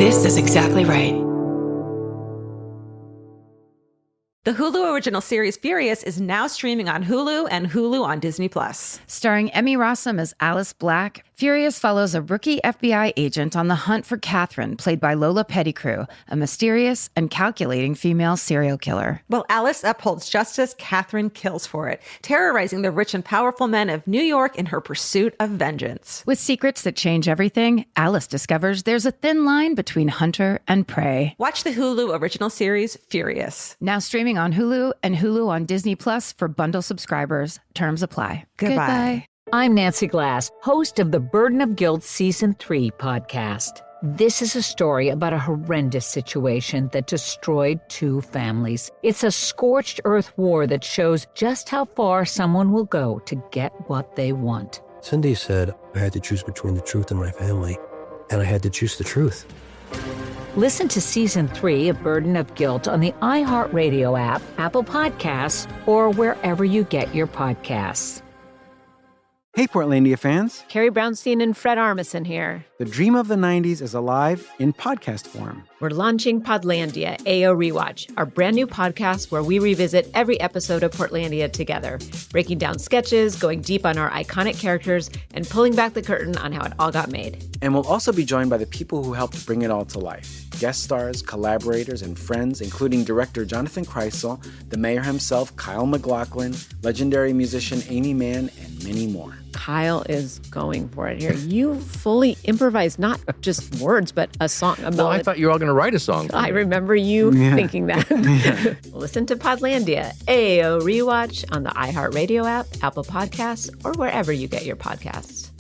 This is exactly right. The Hulu original series Furious is now streaming on Hulu and Hulu on Disney+. Starring Emmy Rossum as Alice Black, Furious follows a rookie FBI agent on the hunt for Catherine, played by Lola Pettigrew, a mysterious and calculating female serial killer. While Alice upholds justice, Catherine kills for it, terrorizing the rich and powerful men of New York in her pursuit of vengeance. With secrets that change everything, Alice discovers there's a thin line between hunter and prey. Watch the Hulu original series Furious. Now streaming on Hulu and Hulu on Disney Plus for bundle subscribers. Terms apply. Goodbye. I'm Nancy Glass, host of the Burden of Guilt Season 3 podcast. This is a story about a horrendous situation that destroyed 2 families. It's a scorched earth war that shows just how far someone will go to get what they want. Cindy said I had to choose between the truth and my family, and I had to choose the truth. Listen to Season 3 of Burden of Guilt on the iHeartRadio app, Apple Podcasts, or wherever you get your podcasts. Hey, Portlandia fans. Carrie Brownstein and Fred Armisen here. The dream of the 90s is alive in podcast form. We're launching Podlandia, AO Rewatch, our brand new podcast where we revisit every episode of Portlandia together, breaking down sketches, going deep on our iconic characters, and pulling back the curtain on how it all got made. And we'll also be joined by the people who helped bring it all to life. Guest stars, collaborators, and friends, including director Jonathan Kreisel, the mayor himself, Kyle MacLachlan, legendary musician Amy Mann, and many more. Kyle is going for it here. You fully improvised not just words, but a song, a melody. Well, I thought you were all going to write a song. I remember you thinking that. Listen to Podlandia, AO Rewatch on the iHeartRadio app, Apple Podcasts, or wherever you get your podcasts.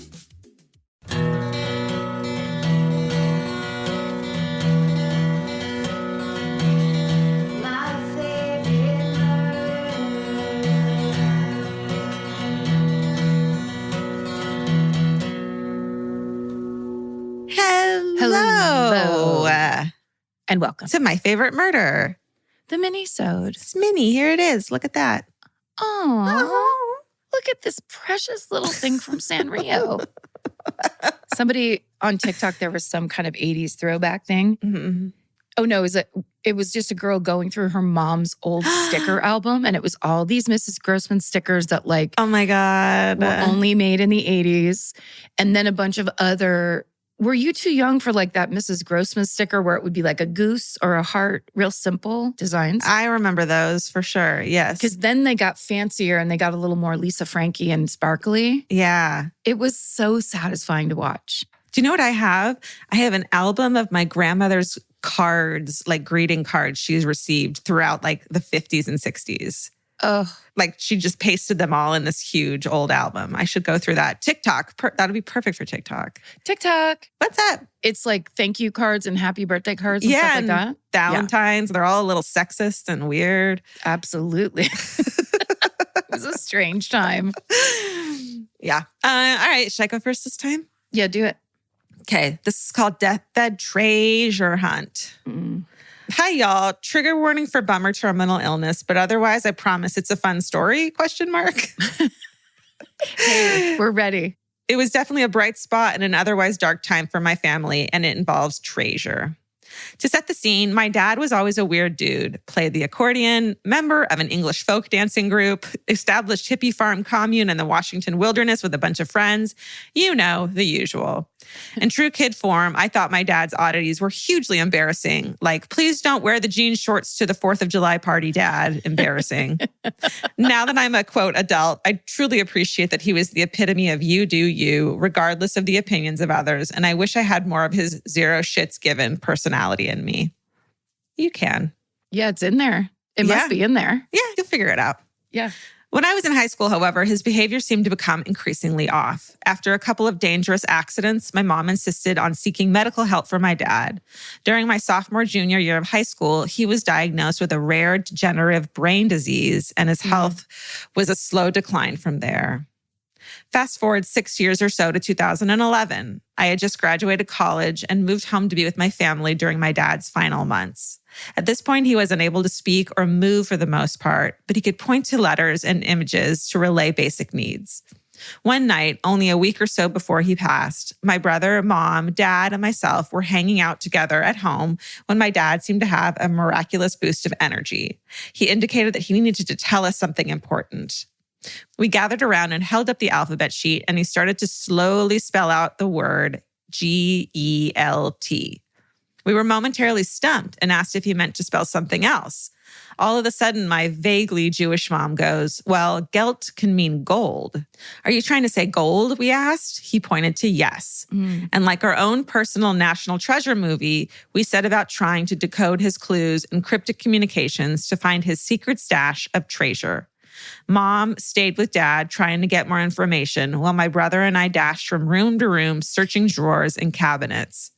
Hello. And welcome To my favorite murder. the Minisode. It's mini. Here it is. Look at that. Oh, look at this precious little thing from Sanrio. Somebody on TikTok, there was some kind of 80s throwback thing. Mm-hmm. Oh, no, it was just a girl going through her mom's old sticker album, and it was all these Mrs. Grossman stickers that, like, Oh my God. were only made in the 80s. And then a bunch of other... Were you too young for like that Mrs. Grossman sticker where it would be like a goose or a heart, real simple designs? I remember those for sure. Yes. Because then they got fancier and they got a little more Lisa Frankie and sparkly. Yeah. It was so satisfying to watch. Do you know what I have? I have an album of my grandmother's cards, like greeting cards she's received throughout like the 50s and 60s. Oh, Like she just pasted them all in this huge old album. I should go through that. TikTok. That'd be perfect for TikTok. TikTok. What's that? It's like thank you cards and happy birthday cards and Yeah, stuff like and that. Valentine's. They're all a little sexist and weird. Absolutely. It was a strange time. Yeah. All right. Should I go first this time? Yeah, do it. Okay. This is called Deathbed Treasure Hunt. Mm. Hi, y'all. Trigger warning for bummer terminal illness, but otherwise, I promise it's a fun story, ? Hey, we're ready. It was definitely a bright spot in an otherwise dark time for my family, and it involves treasure. To set the scene, my dad was always a weird dude, played the accordion, member of an English folk dancing group, established hippie farm commune in the Washington wilderness with a bunch of friends. You know, the usual. In true kid form, I thought my dad's oddities were hugely embarrassing. Like, please don't wear the jean shorts to the 4th of July party, Dad. Embarrassing. Now that I'm a, quote, adult, I truly appreciate that he was the epitome of you do you, regardless of the opinions of others. And I wish I had more of his zero shits given personality in me. You can. Yeah, it's in there. It must be in there. Yeah, you'll figure it out. Yeah. When I was in high school, however, his behavior seemed to become increasingly off. After a couple of dangerous accidents, my mom insisted on seeking medical help for my dad. During my junior year of high school, he was diagnosed with a rare degenerative brain disease, and his health was a slow decline from there. Fast forward 6 years or so to 2011. I had just graduated college and moved home to be with my family during my dad's final months. At this point, he was unable to speak or move for the most part, but he could point to letters and images to relay basic needs. One night, only a week or so before he passed, my brother, mom, dad, and myself were hanging out together at home when my dad seemed to have a miraculous boost of energy. He indicated that he needed to tell us something important. We gathered around and held up the alphabet sheet, and he started to slowly spell out the word G-E-L-T. We were momentarily stumped and asked if he meant to spell something else. All of a sudden, my vaguely Jewish mom goes, well, gelt can mean gold. Are you trying to say gold, we asked? He pointed to yes. And like our own personal National Treasure movie, we set about trying to decode his clues in cryptic communications to find his secret stash of traysure. Mom stayed with Dad trying to get more information while my brother and I dashed from room to room searching drawers and cabinets.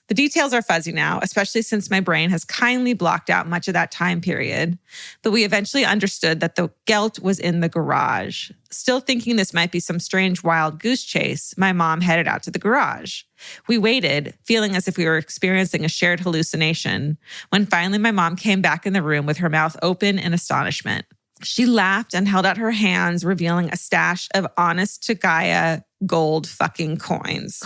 The details are fuzzy now, especially since my brain has kindly blocked out much of that time period. But we eventually understood that the gelt was in the garage. Still thinking this might be some strange wild goose chase, my mom headed out to the garage. We waited, feeling as if we were experiencing a shared hallucination, when finally my mom came back in the room with her mouth open in astonishment. She laughed and held out her hands, revealing a stash of honest to Gaia gold fucking coins.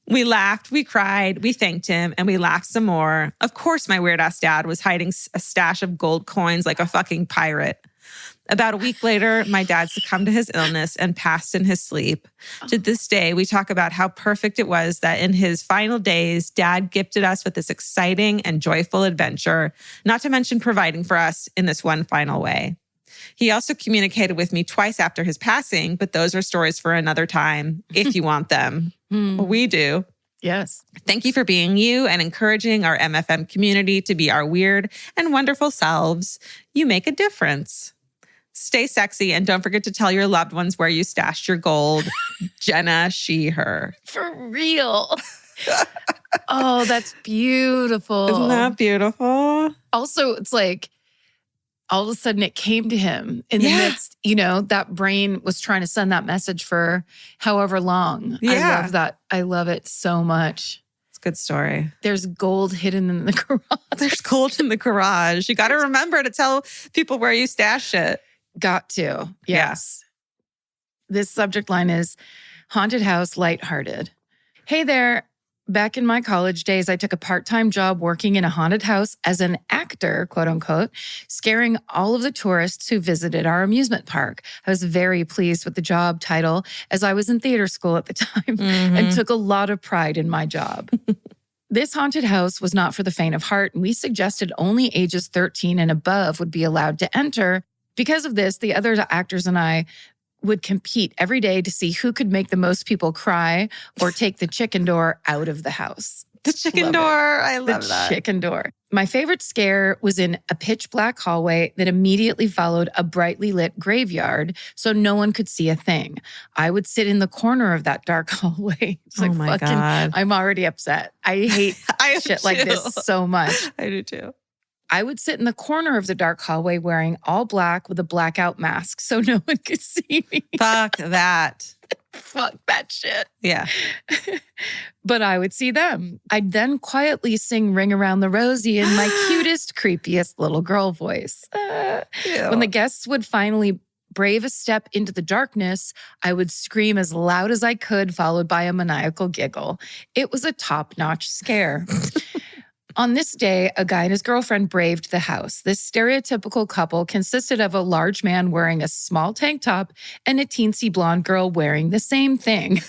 We laughed, we cried, we thanked him, and we laughed some more. Of course, my weird-ass dad was hiding a stash of gold coins like a fucking pirate. About a week later, my dad succumbed to his illness and passed in his sleep. To this day, we talk about how perfect it was that in his final days, Dad gifted us with this exciting and joyful adventure, not to mention providing for us in this one final way. He also communicated with me twice after his passing, but those are stories for another time, if you want them. We do. Yes. Thank you for being you and encouraging our MFM community to be our weird and wonderful selves. You make a difference. Stay sexy and don't forget to tell your loved ones where you stashed your gold. Jenna, she, her. For real. Oh, that's beautiful. Isn't that beautiful? Also, it's like all of a sudden it came to him in the midst, that brain was trying to send that message for however long. Yeah. I love that. I love it so much. It's a good story. There's gold hidden in the garage. There's gold in the garage. You got to remember to tell people where you stash it. Got to. Yes. This subject line is haunted house lighthearted. Hey there. Back in my college days, I took a part-time job working in a haunted house as an actor, quote unquote, scaring all of the tourists who visited our amusement park. I was very pleased with the job title as I was in theater school at the time and took a lot of pride in my job. This haunted house was not for the faint of heart, and we suggested only ages 13 and above would be allowed to enter. Because of this, the other actors and I would compete every day to see who could make the most people cry or take the chicken door out of the house. The chicken door. I love that. The chicken door. My favorite scare was in a pitch black hallway that immediately followed a brightly lit graveyard so no one could see a thing. I would sit in the corner of that dark hallway. It's like, my God. I'm already upset. I hate shit like this so much. I do too. I would sit in the corner of the dark hallway wearing all black with a blackout mask so no one could see me. Fuck that. Fuck that shit. Yeah. But I would see them. I'd then quietly sing Ring Around the Rosie in my cutest, creepiest little girl voice. When the guests would finally brave a step into the darkness, I would scream as loud as I could, followed by a maniacal giggle. It was a top-notch scare. On this day, a guy and his girlfriend braved the house. This stereotypical couple consisted of a large man wearing a small tank top and a teensy blonde girl wearing the same thing.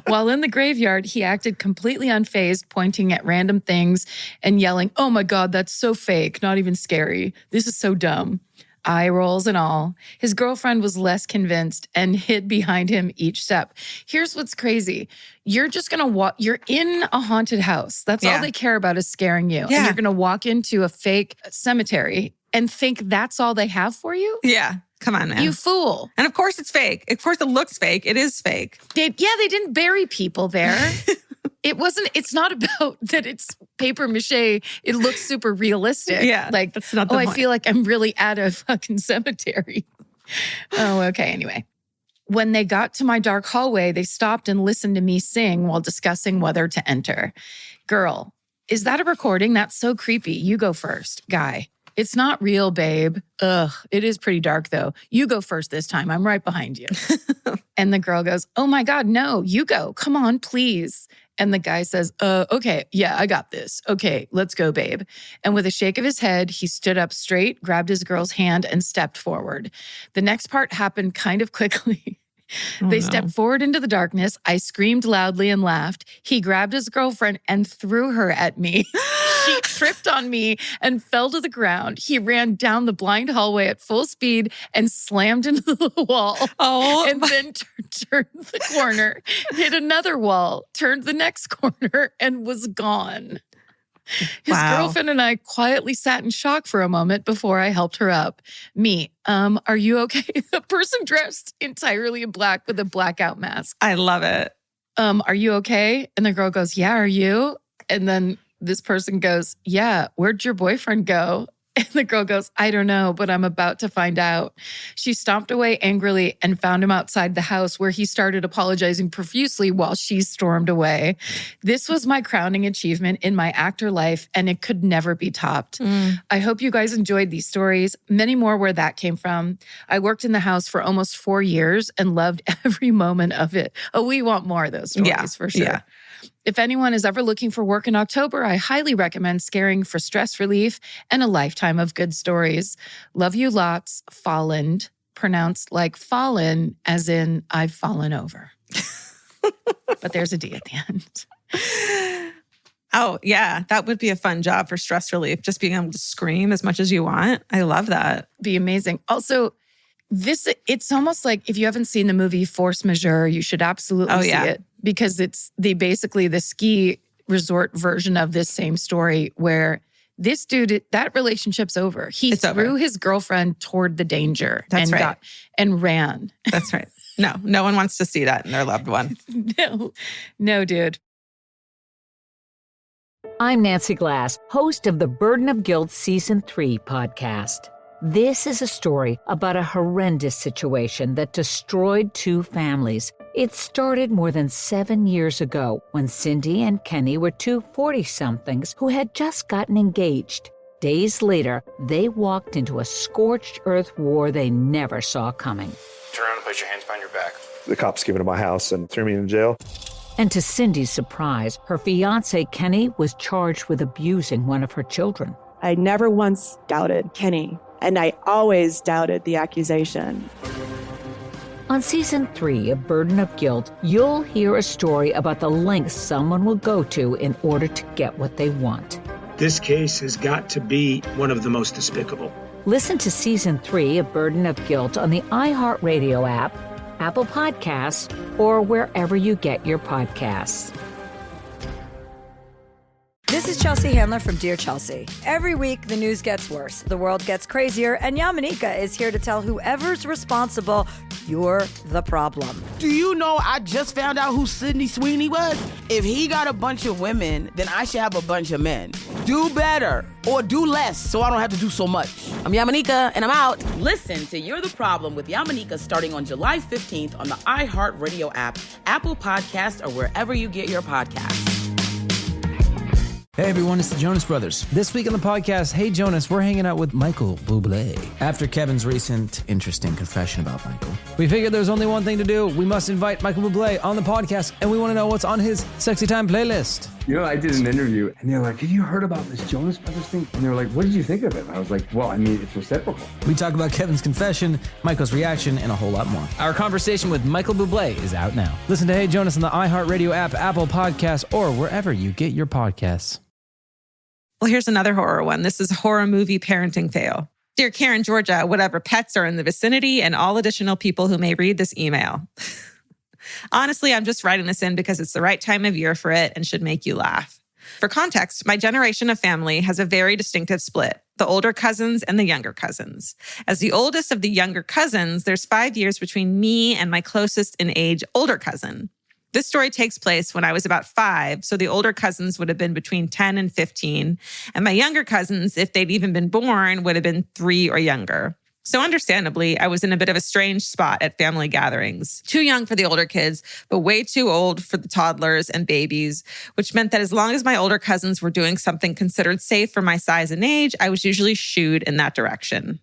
While in the graveyard, he acted completely unfazed, pointing at random things and yelling, "Oh my God, that's so fake, not even scary. This is so dumb." Eye rolls and all. His girlfriend was less convinced and hid behind him each step. Here's what's crazy. You're just going to walk. You're in a haunted house. That's all they care about is scaring you. Yeah. And you're going to walk into a fake cemetery and think that's all they have for you? Yeah. Come on, man. You fool. And of course it's fake. Of course it looks fake. It is fake. They didn't bury people there. It's not about that it's paper mache. It looks super realistic. Yeah. Like, that's not the I point. feel like I'm really at a fucking cemetery. Oh, okay. Anyway. When they got to my dark hallway, they stopped and listened to me sing while discussing whether to enter. Girl, is that a recording? That's so creepy. You go first. Guy. It's not real, babe. Ugh, it is pretty dark though. You go first this time. I'm right behind you. And the girl goes, oh my God, no, you go. Come on, please. And the guy says, okay, yeah, I got this. Okay, let's go, babe. And with a shake of his head, he stood up straight, grabbed his girl's hand, and stepped forward. The next part happened kind of quickly. They stepped forward into the darkness. I screamed loudly and laughed. He grabbed his girlfriend and threw her at me. She tripped on me and fell to the ground. He ran down the blind hallway at full speed and slammed into the wall. And then turned the corner, hit another wall, turned the next corner, and was gone. His girlfriend and I quietly sat in shock for a moment before I helped her up. Me, are you okay? A person dressed entirely in black with a blackout mask. I love it. Are you okay? And the girl goes, yeah, are you? And then this person goes, yeah, where'd your boyfriend go? And the girl goes, I don't know, but I'm about to find out. She stomped away angrily and found him outside the house where he started apologizing profusely while she stormed away. This was my crowning achievement in my actor life, and it could never be topped. I hope you guys enjoyed these stories. Many more where that came from. I worked in the house for almost 4 years and loved every moment of it. Oh, we want more of those stories for sure. Yeah. If anyone is ever looking for work in October, I highly recommend Scaring for stress relief and a lifetime of good stories. Love you lots, Fallen, pronounced like fallen, as in I've fallen over. But there's a D at the end. Oh, yeah. That would be a fun job for stress relief, just being able to scream as much as you want. I love that. Be amazing. Also, it's almost like if you haven't seen the movie Force Majeure, you should absolutely see it. Because it's basically the ski resort version of this same story where this dude, that relationship's over. He threw his girlfriend toward the danger and ran. That's right. No one wants to see that in their loved one. No, dude. I'm Nancy Glass, host of the Burden of Guilt Season 3 podcast. This is a story about a horrendous situation that destroyed 2 families. It started more than 7 years ago when Cindy and Kenny were 2 40-somethings who had just gotten engaged. Days later, they walked into a scorched earth war they never saw coming. Turn around and place your hands behind your back. The cops came into my house and threw me in jail. And to Cindy's surprise, her fiancé Kenny was charged with abusing one of her children. I never once doubted Kenny, and I always doubted the accusation. On Season 3 of Burden of Guilt, you'll hear a story about the lengths someone will go to in order to get what they want. This case has got to be one of the most despicable. Listen to Season 3 of Burden of Guilt on the iHeartRadio app, Apple Podcasts, or wherever you get your podcasts. This is Chelsea Handler from Dear Chelsea. Every week, the news gets worse, the world gets crazier, and Yamanika is here to tell whoever's responsible, you're the problem. Do you know I just found out who Sydney Sweeney was? If he got a bunch of women, then I should have a bunch of men. Do better or do less so I don't have to do so much. I'm Yamanika, and I'm out. Listen to You're the Problem with Yamanika starting on July 15th on the iHeartRadio app, Apple Podcasts, or wherever you get your podcasts. Hey everyone, it's the Jonas Brothers. This week on the podcast, Hey Jonas, we're hanging out with Michael Bublé. After Kevin's recent interesting confession about Michael, we figured there's only one thing to do. We must invite Michael Bublé on the podcast, and we want to know what's on his Sexy Time playlist. You know, I did an interview, and they're like, have you heard about this Jonas Brothers thing? And they were like, what did you think of it? And I was like, well, I mean, it's reciprocal. We talk about Kevin's confession, Michael's reaction, and a whole lot more. Our conversation with Michael Bublé is out now. Listen to Hey Jonas on the iHeartRadio app, Apple Podcasts, or wherever you get your podcasts. Well, here's another horror one. This is horror movie parenting fail. Dear Karen, Georgia, whatever pets are in the vicinity and all additional people who may read this email. Honestly, I'm just writing this in because it's the right time of year for it and should make you laugh. For context, my generation of family has a very distinctive split, the older cousins and the younger cousins. As the oldest of the younger cousins, there's 5 years between me and my closest in age older cousin. This story takes place when I was about 5, so the older cousins would have been between 10 and 15, and my younger cousins, if they'd even been born, would have been 3 or younger. So understandably, I was in a bit of a strange spot at family gatherings. Too young for the older kids, but way too old for the toddlers and babies, which meant that as long as my older cousins were doing something considered safe for my size and age, I was usually shooed in that direction.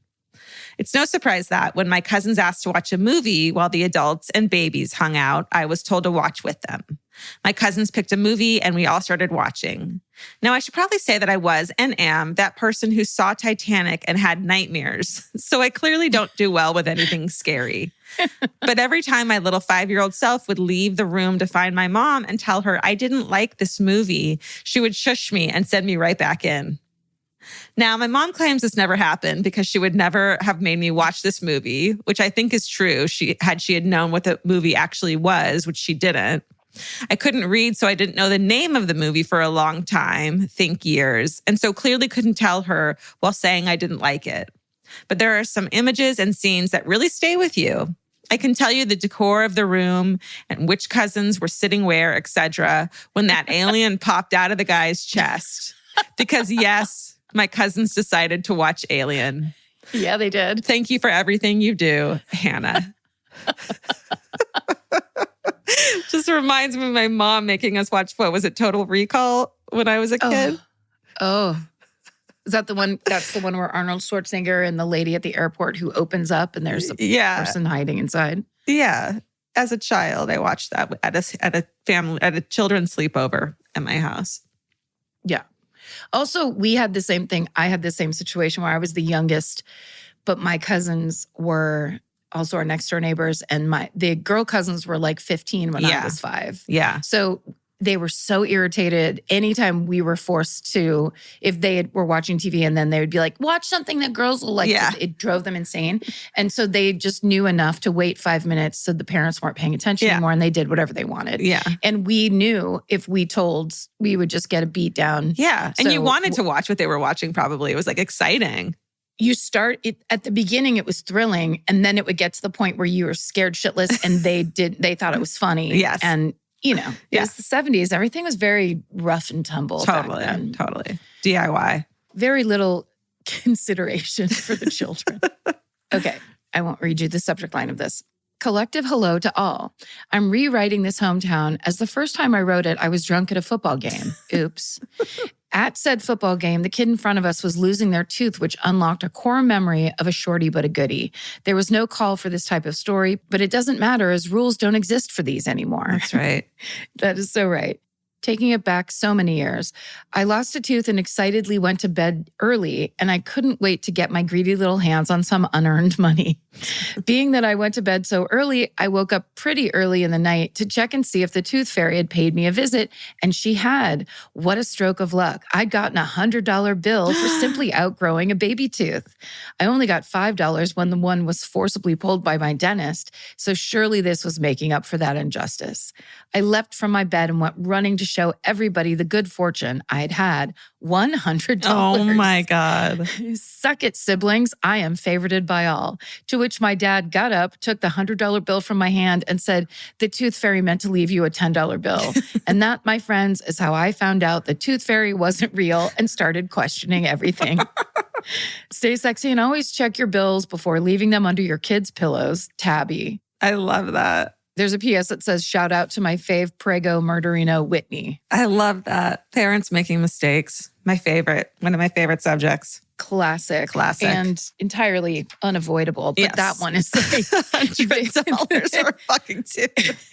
It's no surprise that when my cousins asked to watch a movie while the adults and babies hung out, I was told to watch with them. My cousins picked a movie and we all started watching. Now, I should probably say that I was and am that person who saw Titanic and had nightmares, so I clearly don't do well with anything scary. But every time my little 5-year-old self would leave the room to find my mom and tell her I didn't like this movie, she would shush me and send me right back in. Now, my mom claims this never happened because she would never have made me watch this movie, which I think is true. She had known what the movie actually was, which she didn't. I couldn't read, so I didn't know the name of the movie for a long time, think years, and so clearly couldn't tell her while saying I didn't like it. But there are some images and scenes that really stay with you. I can tell you the decor of the room and which cousins were sitting where, etc., when that alien popped out of the guy's chest. Because yes, my cousins decided to watch Alien. Yeah, they did. Thank you for everything you do, Hannah. Just reminds me of my mom making us watch, what was it, Total Recall when I was a kid? Oh. Is that the one? That's the one where Arnold Schwarzenegger and the lady at the airport who opens up and there's a person hiding inside? Yeah. As a child, I watched that at a children's sleepover at my house. Yeah. Also, we had the same thing. I had the same situation where I was the youngest, but my cousins were also our next door neighbors, and the girl cousins were like 15 when I was 5. Yeah. So they were so irritated anytime we were forced to, if they were watching TV and then they would be like, watch something that girls will like. Yeah. It drove them insane. And so they just knew enough to wait 5 minutes so the parents weren't paying attention anymore and they did whatever they wanted. Yeah. And we knew if we told, we would just get a beat down. Yeah. And you wanted to watch what they were watching probably. It was like exciting. You start it at the beginning, it was thrilling. And then it would get to the point where you were scared shitless and they thought it was funny. Yes. And you know, it was the 70s. Everything was very rough and tumble. Totally. Back then. Totally. DIY. Very little consideration for the children. Okay. I won't read you the subject line of this. Collective hello to all. I'm rewriting this hometown as the first time I wrote it, I was drunk at a football game. Oops. At said football game, the kid in front of us was losing their tooth, which unlocked a core memory of a shorty but a goodie. There was no call for this type of story, but it doesn't matter as rules don't exist for these anymore. That's right. That is so right. Taking it back so many years, I lost a tooth and excitedly went to bed early, and I couldn't wait to get my greedy little hands on some unearned money. Being that I went to bed so early, I woke up pretty early in the night to check and see if the tooth fairy had paid me a visit, and she had. What a stroke of luck. I'd gotten a $100 bill for simply outgrowing a baby tooth. I only got $5 when the one was forcibly pulled by my dentist, so surely this was making up for that injustice. I leapt from my bed and went running to show everybody the good fortune I had had. $100. Oh my God. Suck it, siblings. I am favorited by all. To which my dad got up, took the $100 bill from my hand and said, the tooth fairy meant to leave you a $10 bill. And that, my friends, is how I found out the tooth fairy wasn't real and started questioning everything. Stay sexy and always check your bills before leaving them under your kids' pillows. Tabby. I love that. There's a PS that says, shout out to my fave prego murderino Whitney. I love that. Parents making mistakes. My favorite. One of my favorite subjects. Classic. And entirely unavoidable. But that one is like $100 for a fucking tooth.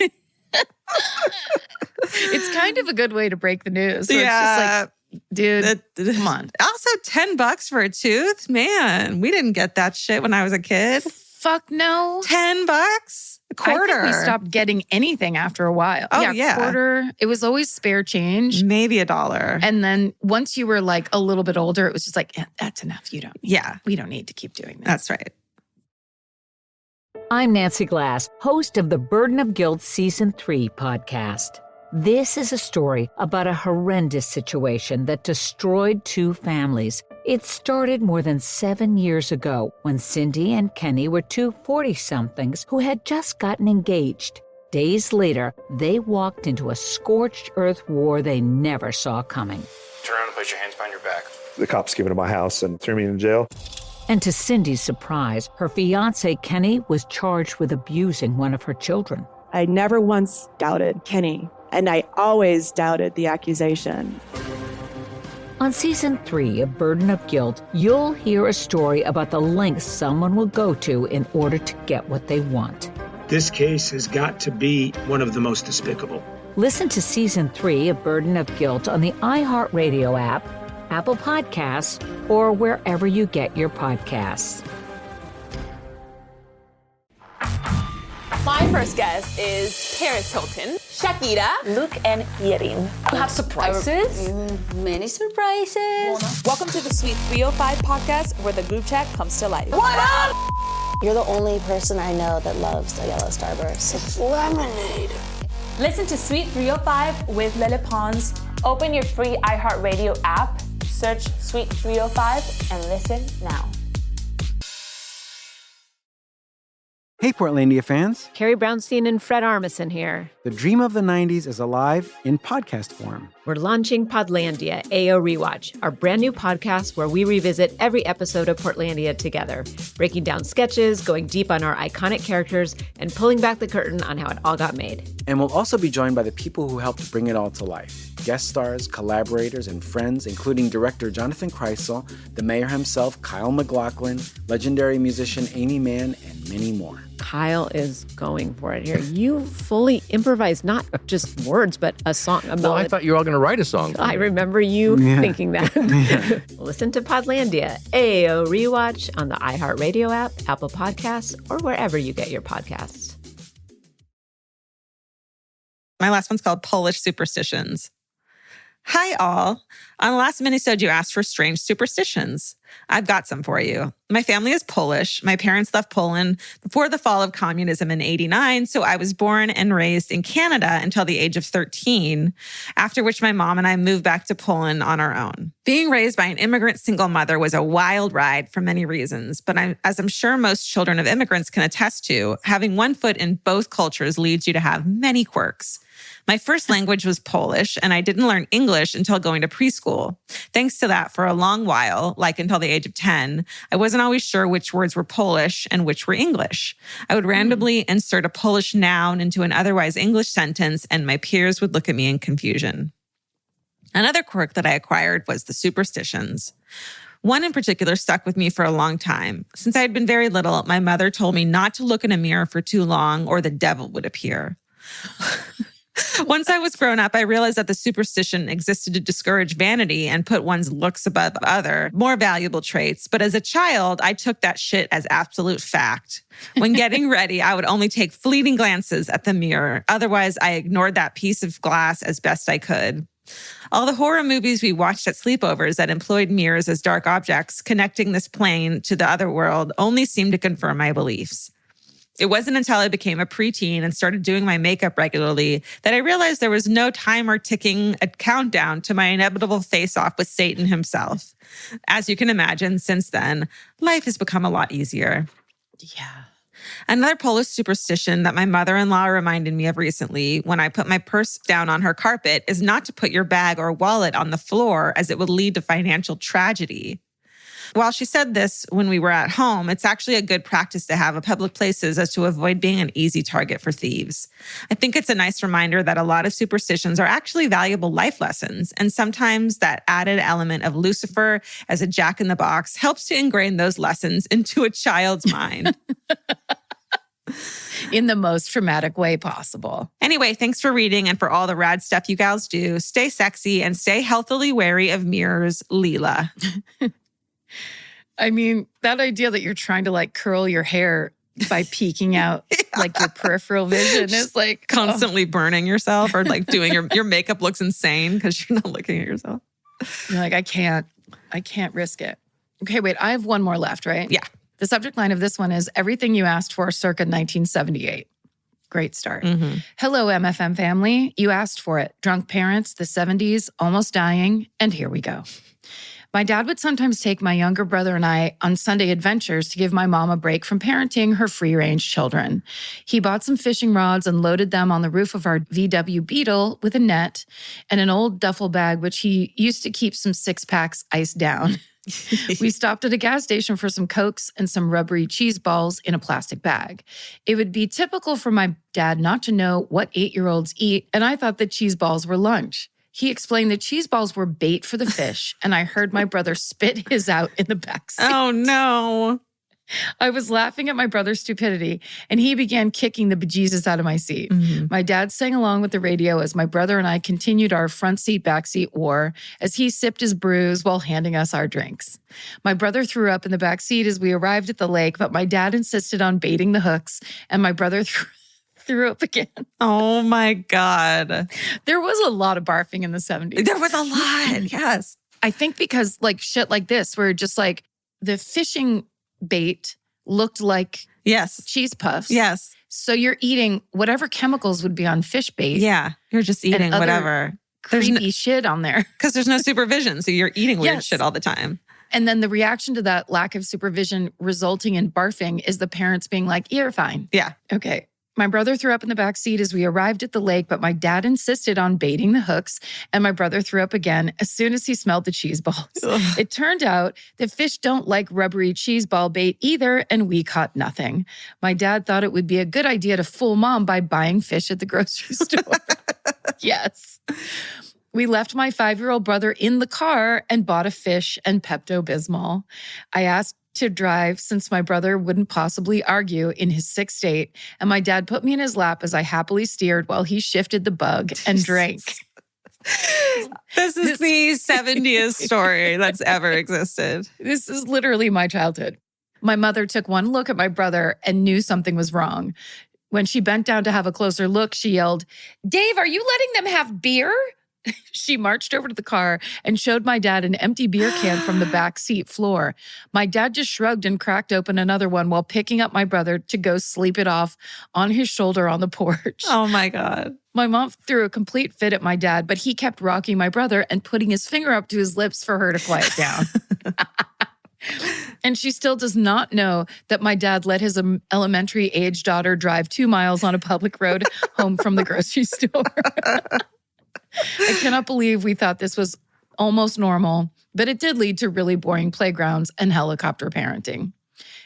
It's kind of a good way to break the news. So yeah. It's just like, dude, come on. Also, $10 for a tooth? Man, we didn't get that shit when I was a kid. Fuck no. $10? A quarter. I think we stopped getting anything after a while. Oh, yeah. Quarter. It was always spare change. Maybe $1. And then once you were like a little bit older, it was just like, that's enough. We don't need to keep doing this. That's right. I'm Nancy Glass, host of the Burden of Guilt Season 3 podcast. This is a story about a horrendous situation that destroyed 2 families. It started more than 7 years ago when Cindy and Kenny were 2 40-somethings who had just gotten engaged. Days later, they walked into a scorched earth war they never saw coming. Turn around and place your hands behind your back. The cops came into my house and threw me in jail. And to Cindy's surprise, her fiance, Kenny, was charged with abusing one of her children. I never once doubted Kenny, and I always doubted the accusation. On Season 3 of Burden of Guilt, you'll hear a story about the lengths someone will go to in order to get what they want. This case has got to be one of the most despicable. Listen to Season 3 of Burden of Guilt on the iHeartRadio app, Apple Podcasts, or wherever you get your podcasts. My first guest is Paris Hilton, Shakira, Luke, and Yerin. You have surprises? Many surprises. Welcome to the Sweet 305 podcast, where the group chat comes to life. What up? You're the only person I know that loves a yellow starburst. It's lemonade. Listen to Sweet 305 with Lele Pons. Open your free iHeartRadio app, search Sweet 305, and listen now. Hey, Portlandia fans. Carrie Brownstein and Fred Armisen here. The dream of the 90s is alive in podcast form. We're launching Podlandia, AO Rewatch, our brand new podcast where we revisit every episode of Portlandia together, breaking down sketches, going deep on our iconic characters, and pulling back the curtain on how it all got made. And we'll also be joined by the people who helped bring it all to life. Guest stars, collaborators, and friends, including director Jonathan Kreisel, the mayor himself, Kyle MacLachlan, legendary musician Amy Mann, and many more. Kyle is going for it here. You fully improvised not just words, but a song. Well, I thought you were all going to write a song. I remember you thinking that. Listen to Podlandia, AO Rewatch on the iHeartRadio app, Apple Podcasts, or wherever you get your podcasts. My last one's called Polish Superstitions. Hi, all. On the last Minisode, you asked for strange superstitions. I've got some for you. My family is Polish. My parents left Poland before the fall of communism in '89, so I was born and raised in Canada until the age of 13, after which my mom and I moved back to Poland on our own. Being raised by an immigrant single mother was a wild ride for many reasons, but as I'm sure most children of immigrants can attest to, having one foot in both cultures leads you to have many quirks. My first language was Polish, and I didn't learn English until going to preschool. Thanks to that, for a long while, like until the age of 10, I wasn't always sure which words were Polish and which were English. I would randomly insert a Polish noun into an otherwise English sentence, and my peers would look at me in confusion. Another quirk that I acquired was the superstitions. One in particular stuck with me for a long time. Since I had been very little, my mother told me not to look in a mirror for too long or the devil would appear. Once I was grown up, I realized that the superstition existed to discourage vanity and put one's looks above other, more valuable traits. But as a child, I took that shit as absolute fact. When getting ready, I would only take fleeting glances at the mirror. Otherwise, I ignored that piece of glass as best I could. All the horror movies we watched at sleepovers that employed mirrors as dark objects connecting this plane to the other world only seemed to confirm my beliefs. It wasn't until I became a preteen and started doing my makeup regularly that I realized there was no timer ticking a countdown to my inevitable face-off with Satan himself. As you can imagine, since then, life has become a lot easier. Yeah. Another Polish superstition that my mother-in-law reminded me of recently when I put my purse down on her carpet is not to put your bag or wallet on the floor, as it would lead to financial tragedy. While she said this when we were at home, it's actually a good practice to have at public places as to avoid being an easy target for thieves. I think it's a nice reminder that a lot of superstitions are actually valuable life lessons, and sometimes that added element of Lucifer as a jack-in-the-box helps to ingrain those lessons into a child's mind. In the most traumatic way possible. Anyway, thanks for reading and for all the rad stuff you gals do. Stay sexy and stay healthily wary of mirrors, Leela. I mean, that idea that you're trying to like curl your hair by peeking out like your peripheral vision is like constantly burning yourself or like doing your makeup looks insane because you're not looking at yourself. You're like, I can't risk it. Okay, wait, I have one more left, right? Yeah. The subject line of this one is everything you asked for circa 1978. Great start. Mm-hmm. Hello, MFM family. You asked for it. Drunk parents, the 70s, almost dying, and here we go. My dad would sometimes take my younger brother and I on Sunday adventures to give my mom a break from parenting her free-range children. He bought some fishing rods and loaded them on the roof of our VW Beetle with a net and an old duffel bag, which he used to keep some six-packs iced down. We stopped at a gas station for some Cokes and some rubbery cheese balls in a plastic bag. It would be typical for my dad not to know what 8-year-olds eat, and I thought that cheese balls were lunch. He explained that cheese balls were bait for the fish, and I heard my brother spit his out in the backseat. Oh, no. I was laughing at my brother's stupidity, and he began kicking the bejesus out of my seat. Mm-hmm. My dad sang along with the radio as my brother and I continued our front seat, back seat war as he sipped his brews while handing us our drinks. My brother threw up in the back seat as we arrived at the lake, but my dad insisted on baiting the hooks, and my brother threw up again. Oh, my God. There was a lot of barfing in the 70s. There was a lot, yes. I think because like shit like this, where just like the fishing bait looked like cheese puffs. Yes. So you're eating whatever chemicals would be on fish bait. Yeah. You're just eating whatever. Creepy shit on there. Because there's no supervision. So you're eating weird shit all the time. And then the reaction to that lack of supervision resulting in barfing is the parents being like, you're fine. Yeah. Okay. My brother threw up in the back seat as we arrived at the lake, but my dad insisted on baiting the hooks, and my brother threw up again as soon as he smelled the cheese balls. It turned out that fish don't like rubbery cheese ball bait either, and we caught nothing. My dad thought it would be a good idea to fool mom by buying fish at the grocery store. Yes. We left my 5-year-old brother in the car and bought a fish and Pepto-Bismol. I asked to drive since my brother wouldn't possibly argue in his sick state, and my dad put me in his lap as I happily steered while he shifted the bug and drank. This is the 70th story that's ever existed. This is literally my childhood. My mother took one look at my brother and knew something was wrong. When she bent down to have a closer look, she yelled, "Dave, are you letting them have beer?" She marched over to the car and showed my dad an empty beer can from the back seat floor. My dad just shrugged and cracked open another one while picking up my brother to go sleep it off on his shoulder on the porch. Oh my God. My mom threw a complete fit at my dad, but he kept rocking my brother and putting his finger up to his lips for her to quiet down. And she still does not know that my dad let his elementary age daughter drive 2 miles on a public road home from the grocery store. I cannot believe we thought this was almost normal, but it did lead to really boring playgrounds and helicopter parenting.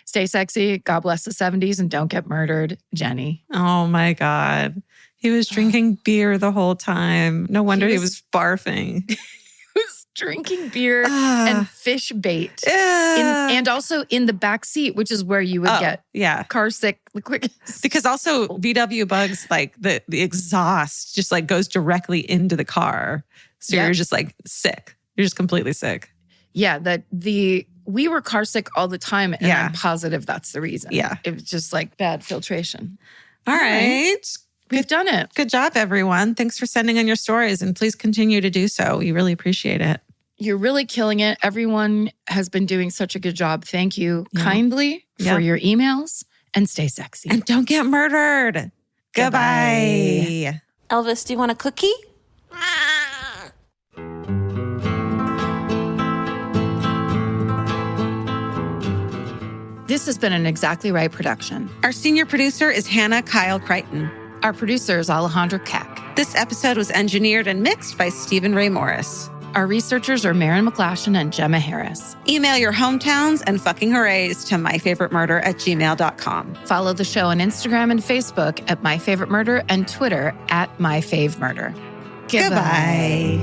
Stay sexy, God bless the 70s, and don't get murdered, Jenny. Oh my God. He was drinking beer the whole time. No wonder he was barfing. He was drinking beer and fish bait. And also in the back seat, which is where you would get car sick the quickest. Because also VW bugs, like the exhaust just like goes directly into the car. So you're just like sick. You're just completely sick. Yeah, we were car sick all the time, and I'm positive that's the reason. Yeah. It was just like bad filtration. All right. We've done it. Good job, everyone. Thanks for sending in your stories, and please continue to do so. We really appreciate it. You're really killing it. Everyone has been doing such a good job. Thank you kindly for your emails, and stay sexy. And don't get murdered. Goodbye. Elvis, do you want a cookie? This has been an Exactly Right production. Our senior producer is Hannah Kyle Crichton. Our producer is Alejandra Keck. This episode was engineered and mixed by Stephen Ray Morris. Our researchers are Marin McClashen and Gemma Harris. Email your hometowns and fucking hoorays to myfavoritemurder@gmail.com. Follow the show on Instagram and Facebook at myfavoritemurder and Twitter at myfavemurder. Goodbye.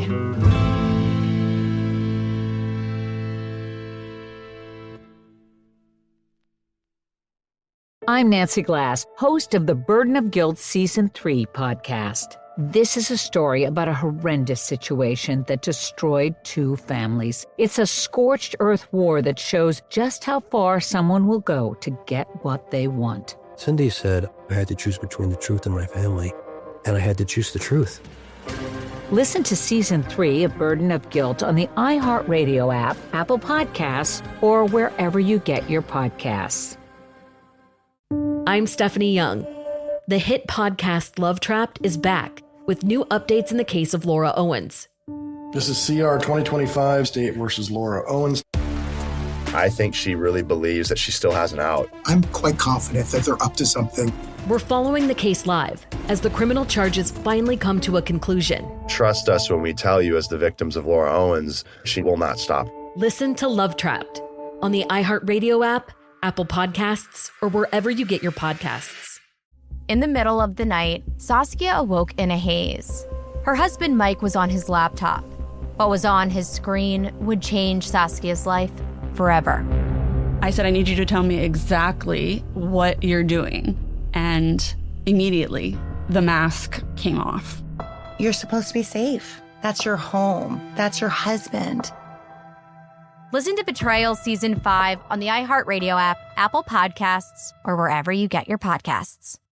I'm Nancy Glass, host of the Burden of Guilt Season 3 podcast. This is a story about a horrendous situation that destroyed 2 families. It's a scorched earth war that shows just how far someone will go to get what they want. Cindy said I had to choose between the truth and my family, and I had to choose the truth. Listen to Season 3 of Burden of Guilt on the iHeartRadio app, Apple Podcasts, or wherever you get your podcasts. I'm Stephanie Young. The hit podcast Love Trapped is back with new updates in the case of Laura Owens. This is CR 2025, State versus Laura Owens. I think she really believes that she still has an out. I'm quite confident that they're up to something. We're following the case live as the criminal charges finally come to a conclusion. Trust us when we tell you, as the victims of Laura Owens, she will not stop. Listen to Love Trapped on the iHeartRadio app, Apple Podcasts, or wherever you get your podcasts. In the middle of the night, Saskia awoke in a haze. Her husband Mike was on his laptop. What was on his screen would change Saskia's life forever. I said, I need you to tell me exactly what you're doing. And immediately, the mask came off. You're supposed to be safe. That's your home. That's your husband. Listen to Betrayal Season 5 on the iHeartRadio app, Apple Podcasts, or wherever you get your podcasts.